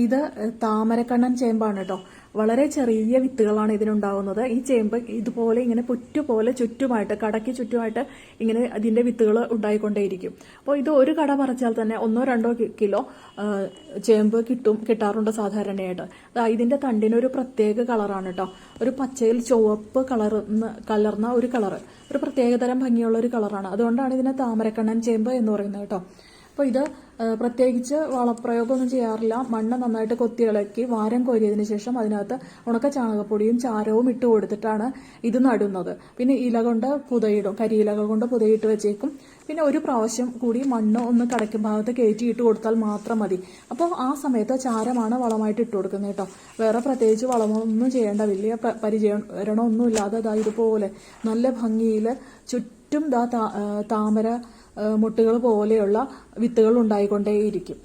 ഇത് താമരക്കണ്ണൻ ചേമ്പാണ് കേട്ടോ. വളരെ ചെറിയ വിത്തുകളാണ് ഇതിനുണ്ടാവുന്നത്. ഈ ചേമ്പ് ഇതുപോലെ ഇങ്ങനെ പുറ്റുപോലെ ചുറ്റുമായിട്ട് കടയ്ക്ക് ചുറ്റുമായിട്ട് ഇങ്ങനെ ഇതിന്റെ വിത്തുകൾ ഉണ്ടായിക്കൊണ്ടേയിരിക്കും. അപ്പോൾ ഇത് ഒരു കട പറിച്ചാൽ തന്നെ 1-2 കിലോ ചേമ്പ് കിട്ടാറുണ്ട് സാധാരണയായിട്ട്. ഇതിന്റെ തണ്ടിനൊരു പ്രത്യേക കളറാണ് കേട്ടോ. ഒരു പച്ചയിൽ ചുവപ്പ് കലർന്ന ഒരു കളറ്, ഒരു പ്രത്യേകതരം ഭംഗിയുള്ള ഒരു കളറാണ്. അതുകൊണ്ടാണ് ഇതിനെ താമരക്കണ്ണൻ ചേമ്പ് എന്ന് പറയുന്നത് കേട്ടോ. അപ്പോൾ ഇത് പ്രത്യേകിച്ച് വളപ്രയോഗമൊന്നും ചെയ്യാറില്ല. മണ്ണ് നന്നായിട്ട് കൊത്തി ഇളക്കി വാരം കോരിയതിന് ശേഷം അതിനകത്ത് ഉണക്ക ചാണകപ്പൊടിയും ചാരവും ഇട്ട് കൊടുത്തിട്ടാണ് ഇത് നടുന്നത്. പിന്നെ ഇല കൊണ്ട് പുതയിടും, കരിയിലകൾ കൊണ്ട് പുതയിട്ട് വെച്ചേക്കും. പിന്നെ ഒരു പ്രാവശ്യം കൂടി മണ്ണ് ഒന്ന് കടയ്ക്കും ഭാഗത്ത് കയറ്റിയിട്ട് കൊടുത്താൽ മാത്രം മതി. അപ്പോൾ ആ സമയത്ത് ചാരമാണ് വളമായിട്ട് ഇട്ട് കൊടുക്കുന്നത് കേട്ടോ. വേറെ പ്രത്യേകിച്ച് വളമൊന്നും ചെയ്യേണ്ട, വലിയ പരിചരണമൊന്നുമില്ലാതെ ഇതുപോലെ നല്ല ഭംഗിയിൽ ചുറ്റും താമര മുട്ടുകൾ പോലെയുള്ള വിത്തുകൾ ഉണ്ടായിക്കൊണ്ടേയിരിക്കും.